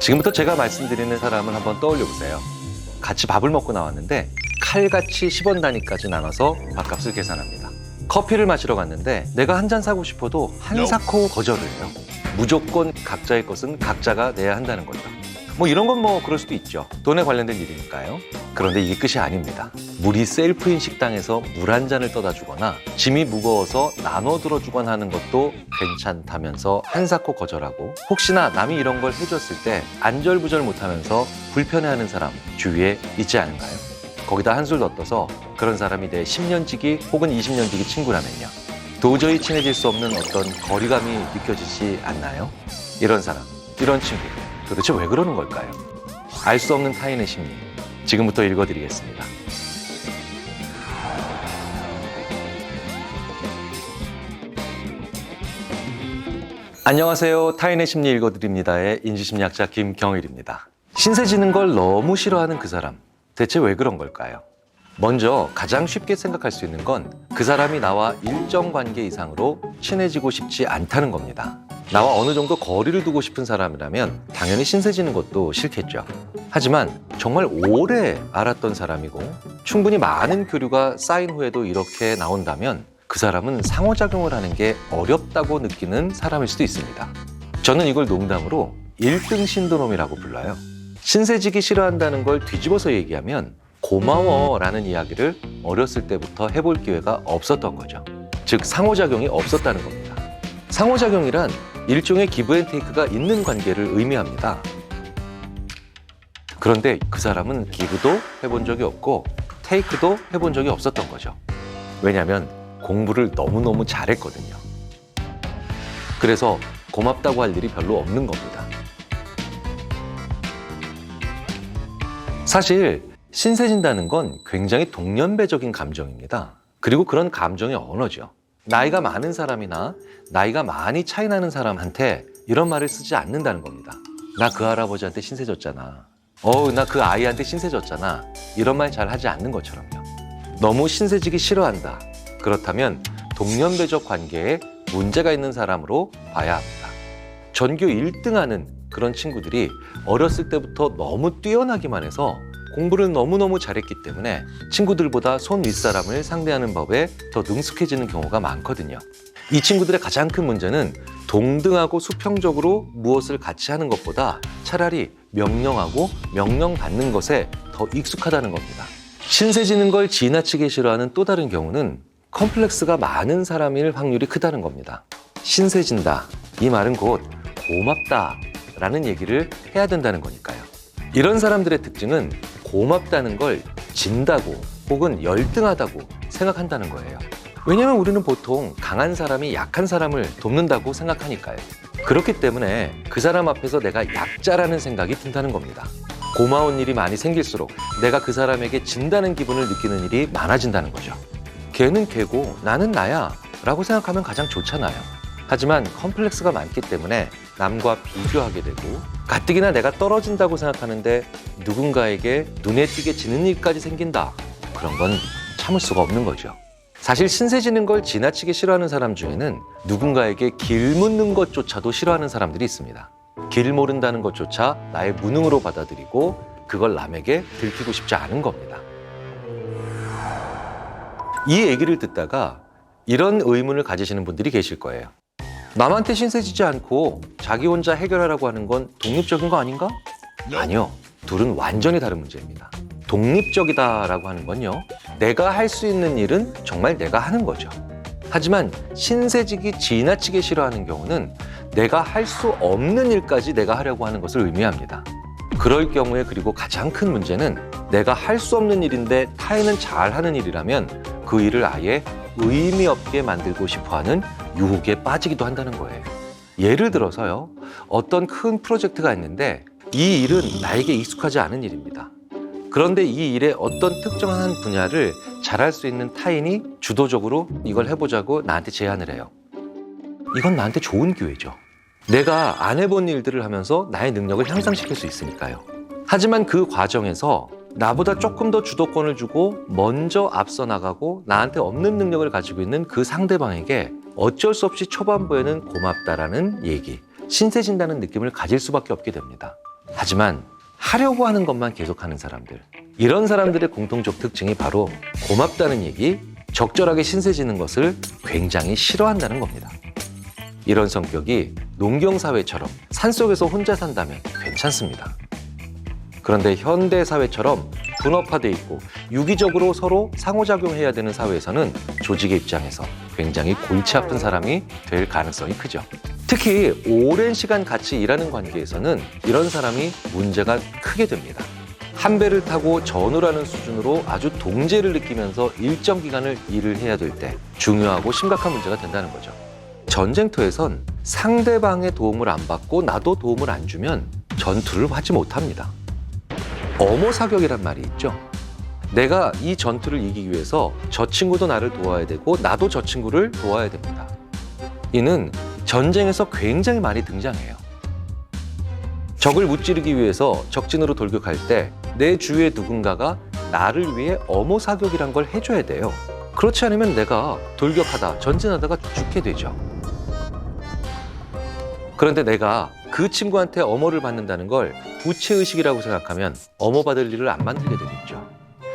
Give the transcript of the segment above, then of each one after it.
지금부터 제가 말씀드리는 사람을 한번 떠올려 보세요. 같이 밥을 먹고 나왔는데 칼같이 10원 단위까지 나눠서 밥값을 계산합니다. 커피를 마시러 갔는데 내가 한 잔 사고 싶어도 한사코 거절을 해요. 무조건 각자의 것은 각자가 내야 한다는 거죠. 이런 건 그럴 수도 있죠. 돈에 관련된 일이니까요. 그런데 이게 끝이 아닙니다. 물이 셀프인 식당에서 물 한 잔을 떠다 주거나 짐이 무거워서 나눠 들어주거나 하는 것도 괜찮다면서 한사코 거절하고, 혹시나 남이 이런 걸 해줬을 때 안절부절 못하면서 불편해하는 사람 주위에 있지 않은가요? 거기다 한술 더 떠서 그런 사람이 내 10년지기 혹은 20년지기 친구라면요. 도저히 친해질 수 없는 어떤 거리감이 느껴지지 않나요? 이런 사람, 이런 친구, 도대체 왜 그러는 걸까요? 알 수 없는 타인의 심리, 지금부터 읽어드리겠습니다. 안녕하세요. 타인의 심리 읽어드립니다의 인지심리학자 김경일입니다. 신세 지는 걸 너무 싫어하는 그 사람, 대체 왜 그런 걸까요? 먼저 가장 쉽게 생각할 수 있는 건 그 사람이 나와 일정 관계 이상으로 친해지고 싶지 않다는 겁니다. 나와 어느 정도 거리를 두고 싶은 사람이라면 당연히 신세지는 것도 싫겠죠. 하지만 정말 오래 알았던 사람이고 충분히 많은 교류가 쌓인 후에도 이렇게 나온다면 그 사람은 상호작용을 하는 게 어렵다고 느끼는 사람일 수도 있습니다. 저는 이걸 농담으로 1등 신드롬이라고 불러요. 신세지기 싫어한다는 걸 뒤집어서 얘기하면 고마워라는 이야기를 어렸을 때부터 해볼 기회가 없었던 거죠. 즉 상호작용이 없었다는 겁니다. 상호작용이란 일종의 기브앤테이크가 있는 관계를 의미합니다. 그런데 그 사람은 기브도 해본 적이 없고 테이크도 해본 적이 없었던 거죠. 왜냐하면 공부를 너무너무 잘했거든요. 그래서 고맙다고 할 일이 별로 없는 겁니다. 사실 신세진다는 건 굉장히 동년배적인 감정입니다. 그리고 그런 감정의 언어죠. 나이가 많은 사람이나 나이가 많이 차이 나는 사람한테 이런 말을 쓰지 않는다는 겁니다. 나 그 할아버지한테 신세졌잖아. 나 그 아이한테 신세졌잖아. 이런 말 잘 하지 않는 것처럼요. 너무 신세지기 싫어한다. 그렇다면 동년배적 관계에 문제가 있는 사람으로 봐야 합니다. 전교 1등하는 그런 친구들이 어렸을 때부터 너무 뛰어나기만 해서 공부를 너무너무 잘했기 때문에 친구들보다 손 윗사람을 상대하는 법에 더 능숙해지는 경우가 많거든요. 이 친구들의 가장 큰 문제는 동등하고 수평적으로 무엇을 같이 하는 것보다 차라리 명령하고 명령받는 것에 더 익숙하다는 겁니다. 신세지는 걸 지나치게 싫어하는 또 다른 경우는 컴플렉스가 많은 사람일 확률이 크다는 겁니다. 신세진다, 이 말은 곧 고맙다 라는 얘기를 해야 된다는 거니까요. 이런 사람들의 특징은 고맙다는 걸 진다고 혹은 열등하다고 생각한다는 거예요. 왜냐하면 우리는 보통 강한 사람이 약한 사람을 돕는다고 생각하니까요. 그렇기 때문에 그 사람 앞에서 내가 약자라는 생각이 든다는 겁니다. 고마운 일이 많이 생길수록 내가 그 사람에게 진다는 기분을 느끼는 일이 많아진다는 거죠. 걔는 걔고 나는 나야 라고 생각하면 가장 좋잖아요. 하지만 컴플렉스가 많기 때문에 남과 비교하게 되고 가뜩이나 내가 떨어진다고 생각하는데 누군가에게 눈에 띄게 지는 일까지 생긴다. 그런 건 참을 수가 없는 거죠. 사실 신세지는 걸 지나치게 싫어하는 사람 중에는 누군가에게 길 묻는 것조차도 싫어하는 사람들이 있습니다. 길 모른다는 것조차 나의 무능으로 받아들이고 그걸 남에게 들키고 싶지 않은 겁니다. 이 얘기를 듣다가 이런 의문을 가지시는 분들이 계실 거예요. 남한테 신세지지 않고 자기 혼자 해결하라고 하는 건 독립적인 거 아닌가? 아니요. 둘은 완전히 다른 문제입니다. 독립적이다라고 하는 건요, 내가 할 수 있는 일은 정말 내가 하는 거죠. 하지만 신세지기 지나치게 싫어하는 경우는 내가 할 수 없는 일까지 내가 하려고 하는 것을 의미합니다. 그럴 경우에 그리고 가장 큰 문제는 내가 할 수 없는 일인데 타인은 잘하는 일이라면 그 일을 아예 의미 없게 만들고 싶어하는 유혹에 빠지기도 한다는 거예요. 예를 들어서요, 어떤 큰 프로젝트가 있는데 이 일은 나에게 익숙하지 않은 일입니다. 그런데 이 일의 어떤 특정한 분야를 잘할 수 있는 타인이 주도적으로 이걸 해보자고 나한테 제안을 해요. 이건 나한테 좋은 기회죠. 내가 안 해본 일들을 하면서 나의 능력을 향상시킬 수 있으니까요. 하지만 그 과정에서 나보다 조금 더 주도권을 주고 먼저 앞서 나가고 나한테 없는 능력을 가지고 있는 그 상대방에게 어쩔 수 없이 초반부에는 고맙다라는 얘기, 신세진다는 느낌을 가질 수밖에 없게 됩니다. 하지만 하려고 하는 것만 계속하는 사람들, 이런 사람들의 공통적 특징이 바로 고맙다는 얘기, 적절하게 신세 지는 것을 굉장히 싫어한다는 겁니다. 이런 성격이 농경사회처럼 산속에서 혼자 산다면 괜찮습니다. 그런데 현대사회처럼 분업화돼 있고 유기적으로 서로 상호작용해야 되는 사회에서는 조직의 입장에서 굉장히 골치 아픈 사람이 될 가능성이 크죠. 특히 오랜 시간 같이 일하는 관계에서는 이런 사람이 문제가 크게 됩니다. 한 배를 타고 전우라는 수준으로 아주 동제를 느끼면서 일정 기간을 일을 해야 될 때 중요하고 심각한 문제가 된다는 거죠. 전쟁터에선 상대방의 도움을 안 받고 나도 도움을 안 주면 전투를 하지 못합니다. 어모사격이란 말이 있죠. 내가 이 전투를 이기기 위해서 저 친구도 나를 도와야 되고 나도 저 친구를 도와야 됩니다. 이는 전쟁에서 굉장히 많이 등장해요. 적을 무찌르기 위해서 적진으로 돌격할 때 내 주위에 누군가가 나를 위해 어모사격이란 걸 해줘야 돼요. 그렇지 않으면 내가 돌격하다, 전진하다가 죽게 되죠. 그런데 내가 그 친구한테 어모를 받는다는 걸 부채의식이라고 생각하면 어모 받을 일을 안 만들게 되겠죠.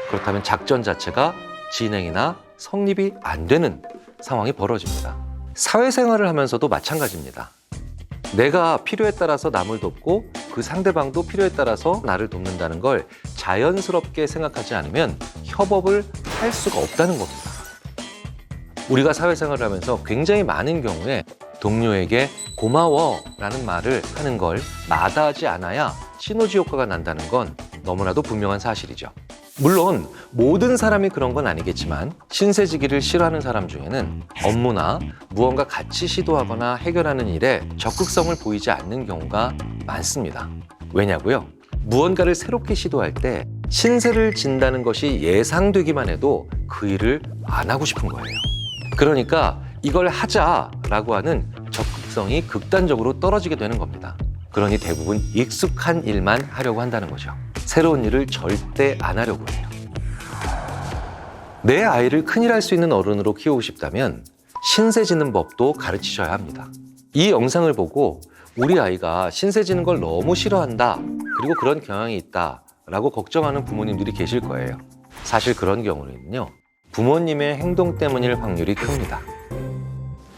그렇다면 작전 자체가 진행이나 성립이 안 되는 상황이 벌어집니다. 사회생활을 하면서도 마찬가지입니다. 내가 필요에 따라서 남을 돕고 그 상대방도 필요에 따라서 나를 돕는다는 걸 자연스럽게 생각하지 않으면 협업을 할 수가 없다는 겁니다. 우리가 사회생활을 하면서 굉장히 많은 경우에 동료에게 고마워 라는 말을 하는 걸 마다하지 않아야 시너지 효과가 난다는 건 너무나도 분명한 사실이죠. 물론 모든 사람이 그런 건 아니겠지만 신세지기를 싫어하는 사람 중에는 업무나 무언가 같이 시도하거나 해결하는 일에 적극성을 보이지 않는 경우가 많습니다. 왜냐고요? 무언가를 새롭게 시도할 때 신세를 진다는 것이 예상되기만 해도 그 일을 안 하고 싶은 거예요. 그러니까 이걸 하자라고 하는 적극성이 극단적으로 떨어지게 되는 겁니다. 그러니 대부분 익숙한 일만 하려고 한다는 거죠. 새로운 일을 절대 안 하려고 해요. 내 아이를 큰일 할 수 있는 어른으로 키우고 싶다면 신세 지는 법도 가르치셔야 합니다. 이 영상을 보고 우리 아이가 신세 지는 걸 너무 싫어한다, 그리고 그런 경향이 있다 라고 걱정하는 부모님들이 계실 거예요. 사실 그런 경우는요, 부모님의 행동 때문일 확률이 큽니다.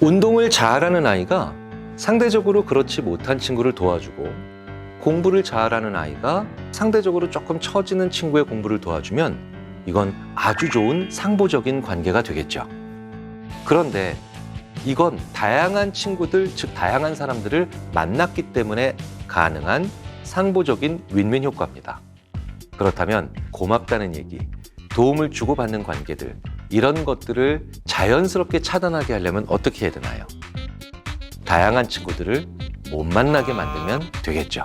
운동을 잘하는 아이가 상대적으로 그렇지 못한 친구를 도와주고, 공부를 잘하는 아이가 상대적으로 조금 처지는 친구의 공부를 도와주면 이건 아주 좋은 상보적인 관계가 되겠죠. 그런데 이건 다양한 친구들, 즉 다양한 사람들을 만났기 때문에 가능한 상보적인 윈윈 효과입니다. 그렇다면 고맙다는 얘기, 도움을 주고받는 관계들, 이런 것들을 자연스럽게 차단하게 하려면 어떻게 해야 되나요? 다양한 친구들을 못 만나게 만들면 되겠죠.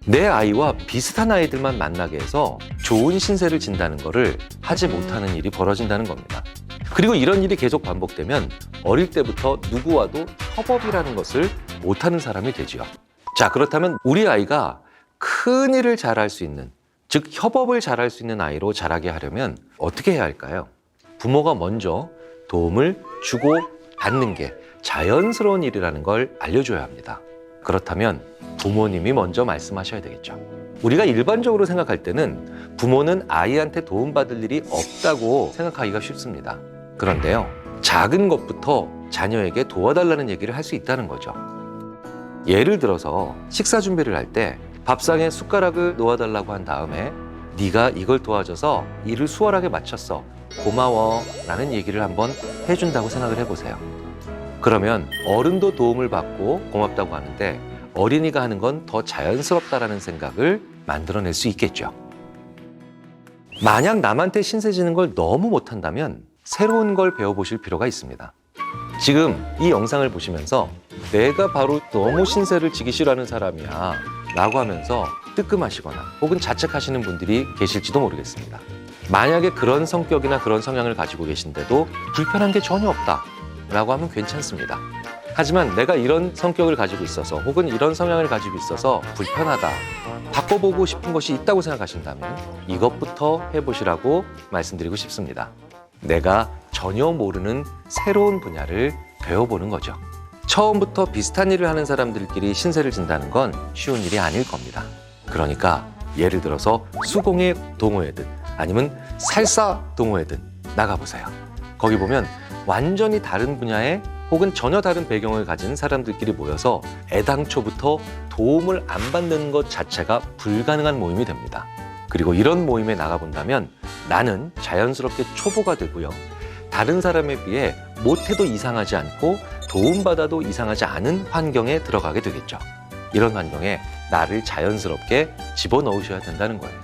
내 아이와 비슷한 아이들만 만나게 해서 좋은 신세를 진다는 것을 하지 못하는 일이 벌어진다는 겁니다. 그리고 이런 일이 계속 반복되면 어릴 때부터 누구와도 협업이라는 것을 못하는 사람이 되지요. 자, 그렇다면 우리 아이가 큰 일을 잘할 수 있는, 즉 협업을 잘할 수 있는 아이로 자라게 하려면 어떻게 해야 할까요? 부모가 먼저 도움을 주고 받는 게 자연스러운 일이라는 걸 알려줘야 합니다. 그렇다면 부모님이 먼저 말씀하셔야 되겠죠. 우리가 일반적으로 생각할 때는 부모는 아이한테 도움받을 일이 없다고 생각하기가 쉽습니다. 그런데요, 작은 것부터 자녀에게 도와달라는 얘기를 할 수 있다는 거죠. 예를 들어서 식사 준비를 할 때 밥상에 숟가락을 놓아달라고 한 다음에 네가 이걸 도와줘서 일을 수월하게 마쳤어, 고마워 라는 얘기를 한번 해준다고 생각을 해보세요. 그러면 어른도 도움을 받고 고맙다고 하는데 어린이가 하는 건 더 자연스럽다라는 생각을 만들어낼 수 있겠죠. 만약 남한테 신세 지는 걸 너무 못한다면 새로운 걸 배워보실 필요가 있습니다. 지금 이 영상을 보시면서 내가 바로 너무 신세를 지기 싫어하는 사람이야 라고 하면서 뜨끔하시거나 혹은 자책하시는 분들이 계실지도 모르겠습니다. 만약에 그런 성격이나 그런 성향을 가지고 계신데도 불편한 게 전혀 없다 라고 하면 괜찮습니다. 하지만 내가 이런 성격을 가지고 있어서 혹은 이런 성향을 가지고 있어서 불편하다, 바꿔보고 싶은 것이 있다고 생각하신다면 이것부터 해보시라고 말씀드리고 싶습니다. 내가 전혀 모르는 새로운 분야를 배워보는 거죠. 처음부터 비슷한 일을 하는 사람들끼리 신세를 진다는 건 쉬운 일이 아닐 겁니다. 그러니까 예를 들어서 수공예 동호회든 아니면 살사 동호회든 나가보세요. 거기 보면 완전히 다른 분야의 혹은 전혀 다른 배경을 가진 사람들끼리 모여서 애당초부터 도움을 안 받는 것 자체가 불가능한 모임이 됩니다. 그리고 이런 모임에 나가본다면 나는 자연스럽게 초보가 되고요. 다른 사람에 비해 못해도 이상하지 않고 도움받아도 이상하지 않은 환경에 들어가게 되겠죠. 이런 환경에 나를 자연스럽게 집어넣으셔야 된다는 거예요.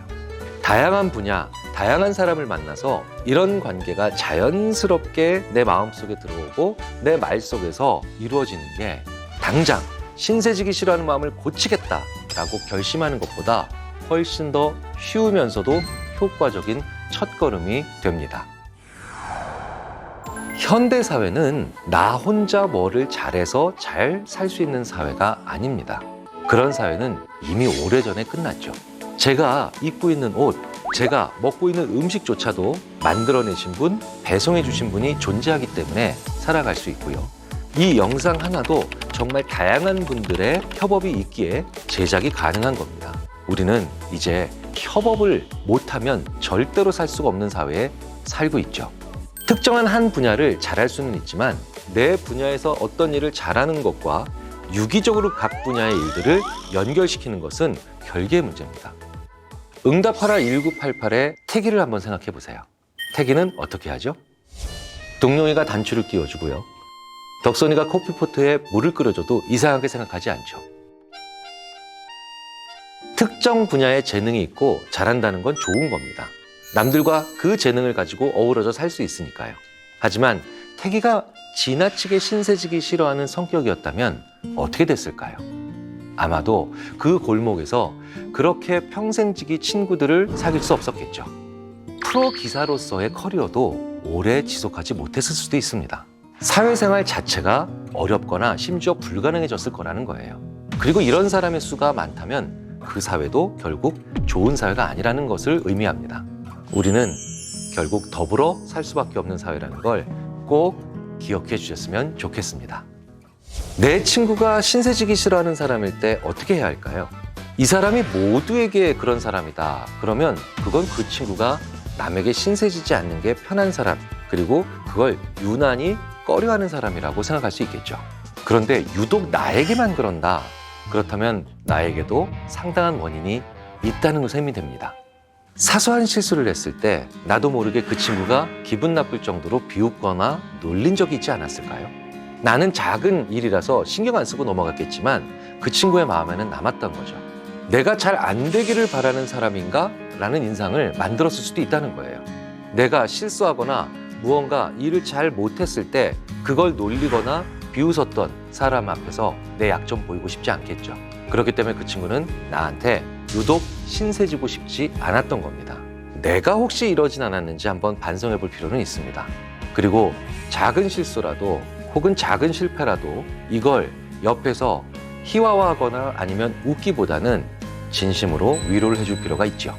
다양한 분야, 다양한 사람을 만나서 이런 관계가 자연스럽게 내 마음속에 들어오고 내 말 속에서 이루어지는 게 당장 신세지기 싫어하는 마음을 고치겠다라고 결심하는 것보다 훨씬 더 쉬우면서도 효과적인 첫걸음이 됩니다. 현대 사회는 나 혼자 뭐를 잘해서 잘 살 수 있는 사회가 아닙니다. 그런 사회는 이미 오래전에 끝났죠. 제가 입고 있는 옷, 제가 먹고 있는 음식조차도 만들어내신 분, 배송해 주신 분이 존재하기 때문에 살아갈 수 있고요. 이 영상 하나도 정말 다양한 분들의 협업이 있기에 제작이 가능한 겁니다. 우리는 이제 협업을 못하면 절대로 살 수가 없는 사회에 살고 있죠. 특정한 한 분야를 잘할 수는 있지만 내 분야에서 어떤 일을 잘하는 것과 유기적으로 각 분야의 일들을 연결시키는 것은 별개의 문제입니다. 응답하라 1988의 태기를 한번 생각해 보세요. 태기는 어떻게 하죠? 동룡이가 단추를 끼워주고요. 덕선이가 커피포트에 물을 끓여줘도 이상하게 생각하지 않죠. 특정 분야에 재능이 있고 잘한다는 건 좋은 겁니다. 남들과 그 재능을 가지고 어우러져 살 수 있으니까요. 하지만 태기가 지나치게 신세지기 싫어하는 성격이었다면 어떻게 됐을까요? 아마도 그 골목에서 그렇게 평생지기 친구들을 사귈 수 없었겠죠. 프로 기사로서의 커리어도 오래 지속하지 못했을 수도 있습니다. 사회생활 자체가 어렵거나 심지어 불가능해졌을 거라는 거예요. 그리고 이런 사람의 수가 많다면 그 사회도 결국 좋은 사회가 아니라는 것을 의미합니다. 우리는 결국 더불어 살 수밖에 없는 사회라는 걸 꼭 기억해 주셨으면 좋겠습니다. 내 친구가 신세지기 싫어하는 사람일 때 어떻게 해야 할까요? 이 사람이 모두에게 그런 사람이다. 그러면 그건 그 친구가 남에게 신세지지 않는 게 편한 사람, 그리고 그걸 유난히 꺼려하는 사람이라고 생각할 수 있겠죠. 그런데 유독 나에게만 그런다. 그렇다면 나에게도 상당한 원인이 있다는 것에 힘이 됩니다. 사소한 실수를 했을 때 나도 모르게 그 친구가 기분 나쁠 정도로 비웃거나 놀린 적이 있지 않았을까요? 나는 작은 일이라서 신경 안 쓰고 넘어갔겠지만 그 친구의 마음에는 남았던 거죠. 내가 잘 안 되기를 바라는 사람인가? 라는 인상을 만들었을 수도 있다는 거예요. 내가 실수하거나 무언가 일을 잘 못했을 때 그걸 놀리거나 비웃었던 사람 앞에서 내 약점 보이고 싶지 않겠죠. 그렇기 때문에 그 친구는 나한테 유독 신세지고 싶지 않았던 겁니다. 내가 혹시 이러진 않았는지 한번 반성해 볼 필요는 있습니다. 그리고 작은 실수라도 혹은 작은 실패라도 이걸 옆에서 희화화하거나 아니면 웃기보다는 진심으로 위로를 해줄 필요가 있죠.